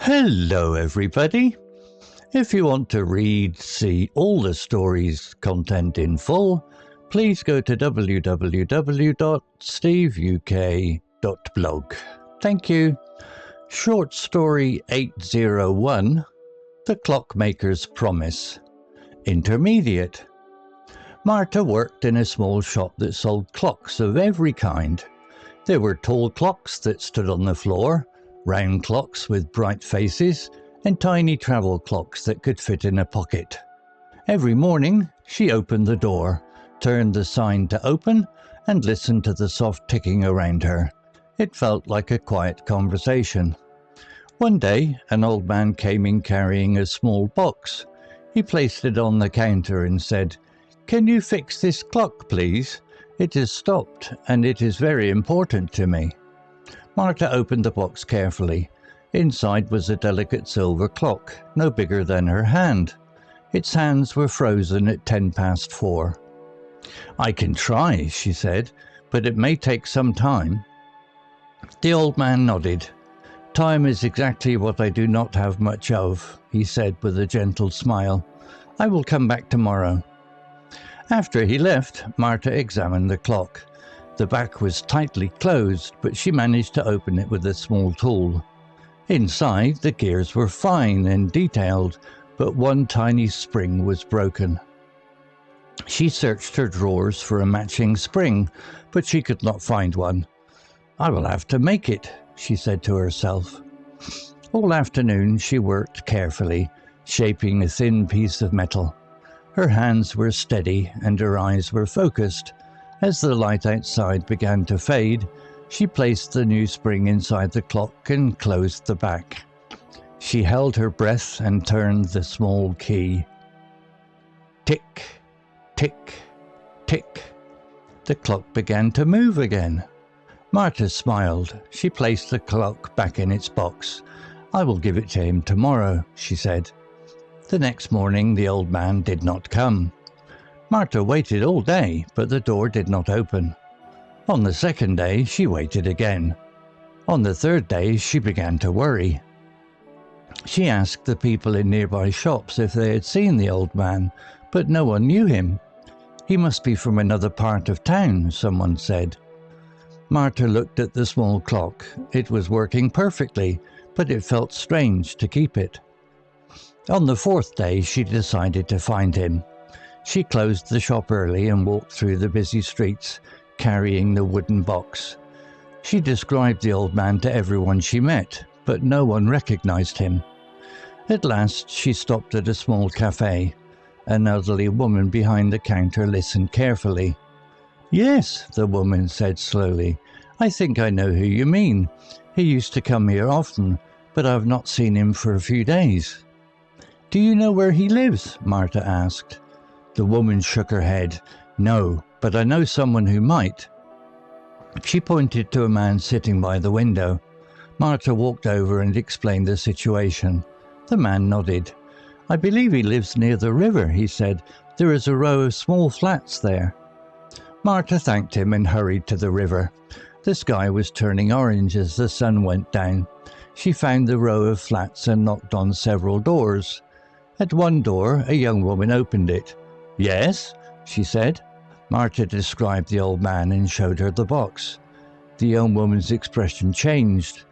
Hello everybody. If you want to see all the stories content in full, please go to www.steveuk.blog. Thank you. Short story 801, The Clockmaker's Promise. Intermediate. Marta worked in a small shop that sold clocks of every kind. There were tall clocks that stood on the floor, round clocks with bright faces, and tiny travel clocks that could fit in a pocket. Every morning, she opened the door, turned the sign to open, and listened to the soft ticking around her. It felt like a quiet conversation. One day, an old man came in carrying a small box. He placed it on the counter and said, "Can you fix this clock, please? It has stopped, and it is very important to me." Marta opened the box carefully. Inside was a delicate silver clock, no bigger than her hand. Its hands were frozen at 4:10. "I can try," she said, "but it may take some time." The old man nodded. "Time is exactly what I do not have much of," he said with a gentle smile. "I will come back tomorrow." After he left, Marta examined the clock. The back was tightly closed, but she managed to open it with a small tool. Inside, the gears were fine and detailed, but one tiny spring was broken. She searched her drawers for a matching spring, but she could not find one. "I will have to make it," she said to herself. All afternoon she worked carefully, shaping a thin piece of metal. Her hands were steady and her eyes were focused. As the light outside began to fade, she placed the new spring inside the clock and closed the back. She held her breath and turned the small key. Tick, tick, tick. The clock began to move again. Marta smiled. She placed the clock back in its box. "I will give it to him tomorrow," she said. The next morning the old man did not come. Marta waited all day, but the door did not open. On the second day, she waited again. On the third day, she began to worry. She asked the people in nearby shops if they had seen the old man, but no one knew him. "He must be from another part of town," someone said. Marta looked at the small clock. It was working perfectly, but it felt strange to keep it. On the fourth day, she decided to find him. She closed the shop early and walked through the busy streets, carrying the wooden box. She described the old man to everyone she met, but no one recognized him. At last, she stopped at a small cafe. An elderly woman behind the counter listened carefully. "Yes," the woman said slowly, "I think I know who you mean. He used to come here often, but I have not seen him for a few days." "Do you know where he lives?" Marta asked. The woman shook her head. "No, but I know someone who might." She pointed to a man sitting by the window. Marta walked over and explained the situation. The man nodded. "I believe he lives near the river," he said. "There is a row of small flats there." Marta thanked him and hurried to the river. The sky was turning orange as the sun went down. She found the row of flats and knocked on several doors. At one door, a young woman opened it. "Yes?" she said. Marta described the old man and showed her the box. The young woman's expression changed.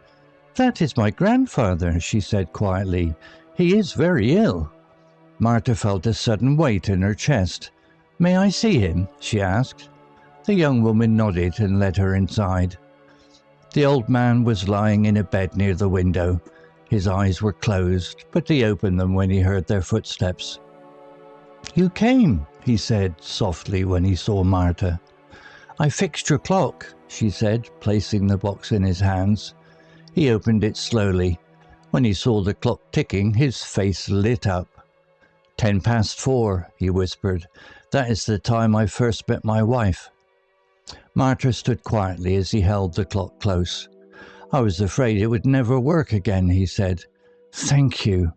"That is my grandfather," she said quietly. "He is very ill." Marta felt a sudden weight in her chest. "May I see him?" she asked. The young woman nodded and led her inside. The old man was lying in a bed near the window. His eyes were closed, but he opened them when he heard their footsteps. "You came," he said softly when he saw Marta. "I fixed your clock," she said, placing the box in his hands. He opened it slowly. When he saw the clock ticking, his face lit up. 4:10, he whispered. "That is the time I first met my wife." Marta stood quietly as he held the clock close. "I was afraid it would never work again," he said. "Thank you."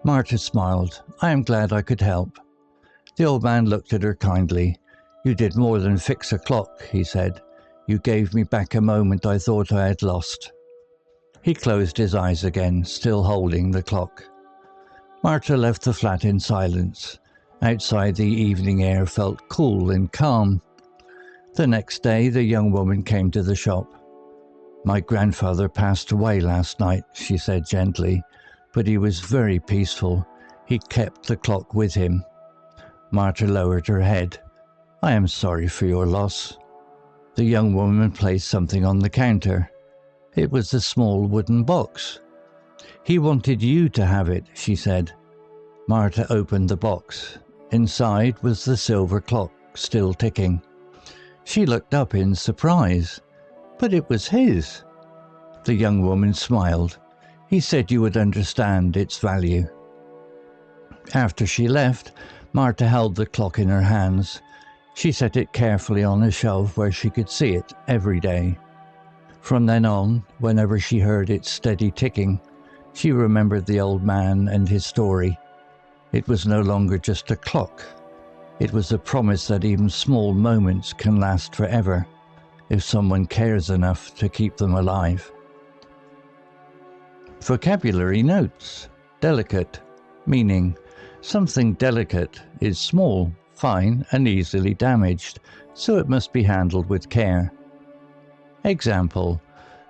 Marta smiled. "I am glad I could help." The old man looked at her kindly. "You did more than fix a clock," he said. "You gave me back a moment I thought I had lost." He closed his eyes again, still holding the clock. Marta left the flat in silence. Outside, the evening air felt cool and calm. The next day, the young woman came to the shop. "My grandfather passed away last night," she said gently, "but he was very peaceful. He kept the clock with him." Marta lowered her head. "I am sorry for your loss." The young woman placed something on the counter. It was a small wooden box. "He wanted you to have it," she said. Marta opened the box. Inside was the silver clock, still ticking. She looked up in surprise. But it was his. The young woman smiled. "He said you would understand its value." After she left, Marta held the clock in her hands. She set it carefully on a shelf where she could see it every day. From then on, whenever she heard its steady ticking, she remembered the old man and his story. It was no longer just a clock. It was a promise that even small moments can last forever, if someone cares enough to keep them alive. Vocabulary notes. Delicate. Meaning, something delicate is small, fine, and easily damaged, so it must be handled with care. Example.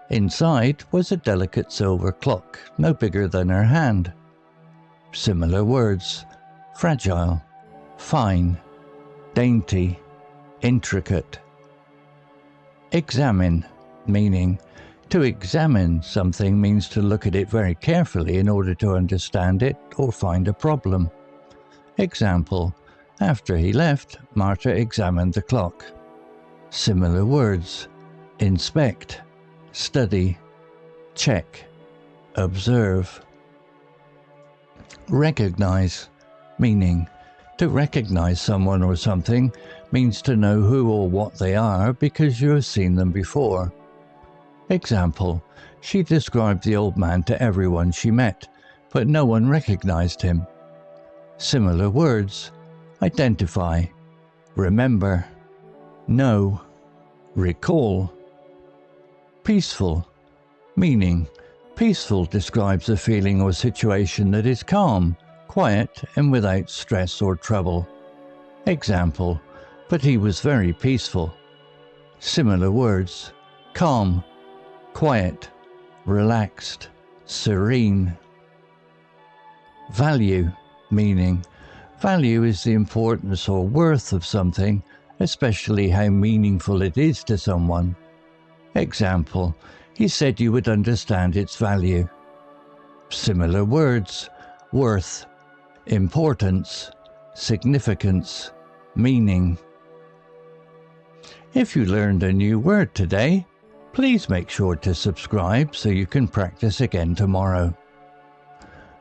Inside was a delicate silver clock, no bigger than her hand. Similar words. Fragile, fine, dainty, intricate. Examine. Meaning, to examine something means to look at it very carefully in order to understand it or find a problem. Example. After he left, Marta examined the clock. Similar words. Inspect, study, check, observe. Recognize. Meaning, to recognize someone or something means to know who or what they are because you have seen them before. Example. She described the old man to everyone she met, but no one recognized him. Similar words. Identify, remember, know, recall. Peaceful. Meaning, peaceful describes a feeling or situation that is calm, quiet, and without stress or trouble. Example. But he was very peaceful. Similar words. Calm, quiet, relaxed, serene. Value. Meaning, value is the importance or worth of something, especially how meaningful it is to someone. Example. He said you would understand its value. Similar words. Worth, importance, significance, meaning. If you learned a new word today, please make sure to subscribe so you can practice again tomorrow.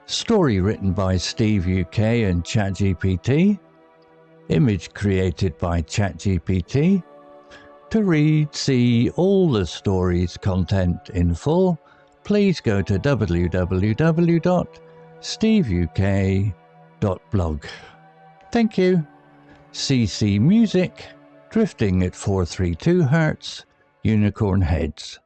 Story written by Steve UK and ChatGPT. Image created by ChatGPT. To read, see all the story's content in full, please go to www.steveuk.blog. Thank you. CC Music, Drifting at 432 Hz, Unicorn Heads.